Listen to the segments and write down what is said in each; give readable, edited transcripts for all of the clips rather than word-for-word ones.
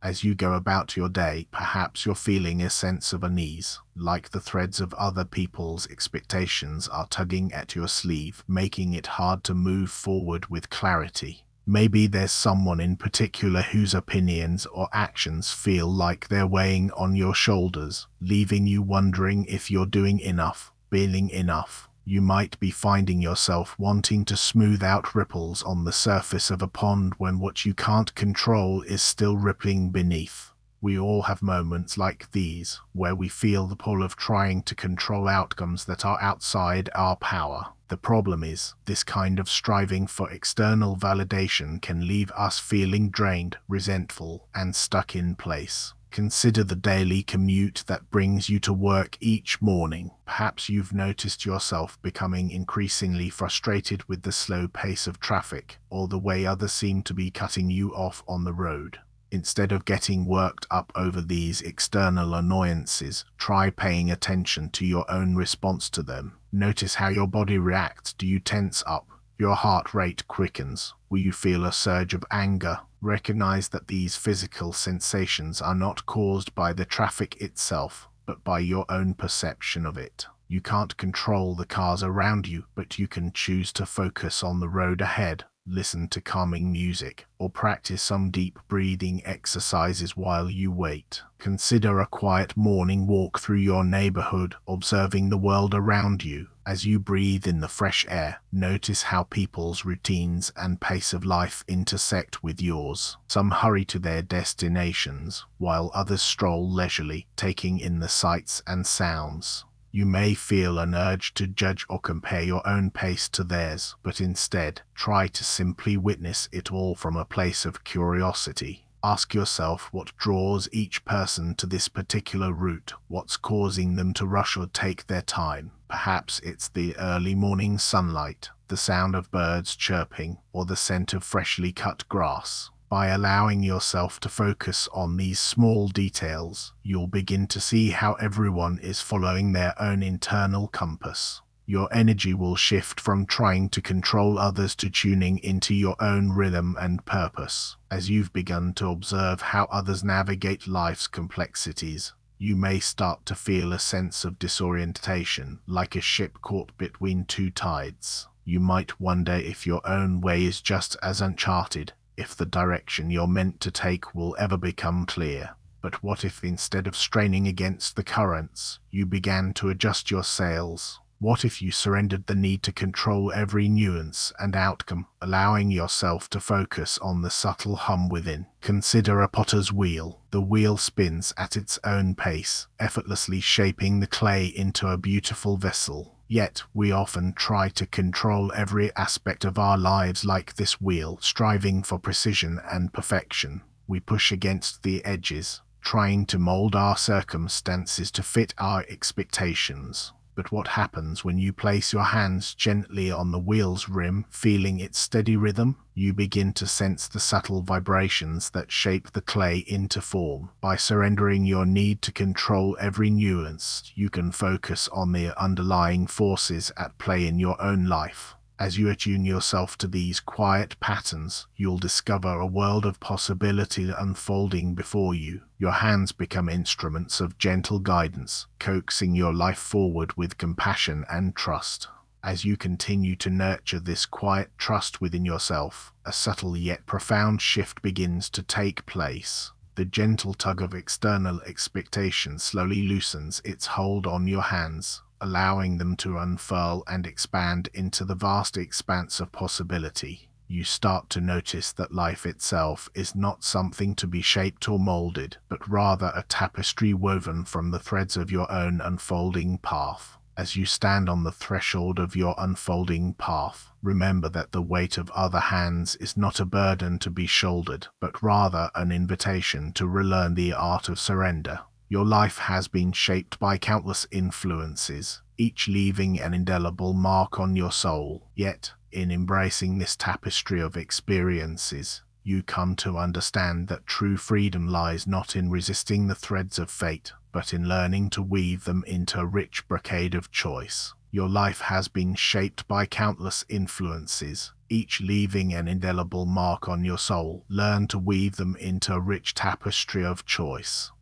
As you go about your day, perhaps you're feeling a sense of unease, like the threads of other people's expectations are tugging at your sleeve, making it hard to move forward with clarity. Maybe there's someone in particular whose opinions or actions feel like they're weighing on your shoulders, leaving you wondering if you're doing enough, feeling enough. You might be finding yourself wanting to smooth out ripples on the surface of a pond when what you can't control is still rippling beneath. We all have moments like these, where we feel the pull of trying to control outcomes that are outside our power. The problem is, this kind of striving for external validation can leave us feeling drained, resentful, and stuck in place. Consider the daily commute that brings you to work each morning. Perhaps you've noticed yourself becoming increasingly frustrated with the slow pace of traffic, or the way others seem to be cutting you off on the road. Instead of getting worked up over these external annoyances, try paying attention to your own response to them. Notice how your body reacts. Do you tense up? Your heart rate quickens. Will you feel a surge of anger? Recognize that these physical sensations are not caused by the traffic itself, but by your own perception of it. You can't control the cars around you, but you can choose to focus on the road ahead. Listen to calming music, or practice some deep breathing exercises while you wait. Consider a quiet morning walk through your neighborhood, observing the world around you. As you breathe in the fresh air, notice how people's routines and pace of life intersect with yours. Some hurry to their destinations, while others stroll leisurely, taking in the sights and sounds. You may feel an urge to judge or compare your own pace to theirs, but instead, try to simply witness it all from a place of curiosity. Ask yourself what draws each person to this particular route, what's causing them to rush or take their time. Perhaps it's the early morning sunlight, the sound of birds chirping, or the scent of freshly cut grass. By allowing yourself to focus on these small details, you'll begin to see how everyone is following their own internal compass. Your energy will shift from trying to control others to tuning into your own rhythm and purpose. As you've begun to observe how others navigate life's complexities, you may start to feel a sense of disorientation, like a ship caught between two tides. You might wonder if your own way is just as uncharted, if the direction you're meant to take will ever become clear. But what if instead of straining against the currents, you began to adjust your sails? What if you surrendered the need to control every nuance and outcome, allowing yourself to focus on the subtle hum within? Consider a potter's wheel. The wheel spins at its own pace, effortlessly shaping the clay into a beautiful vessel. Yet, we often try to control every aspect of our lives like this wheel, striving for precision and perfection. We push against the edges, trying to mold our circumstances to fit our expectations. But what happens when you place your hands gently on the wheel's rim, feeling its steady rhythm? You begin to sense the subtle vibrations that shape the clay into form. By surrendering your need to control every nuance, you can focus on the underlying forces at play in your own life. As you attune yourself to these quiet patterns, you'll discover a world of possibility unfolding before you. Your hands become instruments of gentle guidance, coaxing your life forward with compassion and trust. As you continue to nurture this quiet trust within yourself, a subtle yet profound shift begins to take place. The gentle tug of external expectation slowly loosens its hold on your hands, allowing them to unfurl and expand into the vast expanse of possibility. You start to notice that life itself is not something to be shaped or molded, but rather a tapestry woven from the threads of your own unfolding path. As you stand on the threshold of your unfolding path, remember that the weight of other hands is not a burden to be shouldered, but rather an invitation to relearn the art of surrender. Your life has been shaped by countless influences, each leaving an indelible mark on your soul. Yet, in embracing this tapestry of experiences, you come to understand that true freedom lies not in resisting the threads of fate, but in learning to weave them into a rich brocade of choice. Your life has been shaped by countless influences, each leaving an indelible mark on your soul. Learn to weave them into a rich tapestry of choice.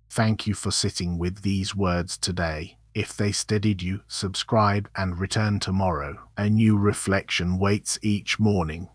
Thank you for sitting with these words today. If they steadied you, subscribe and return tomorrow. A new reflection waits each morning.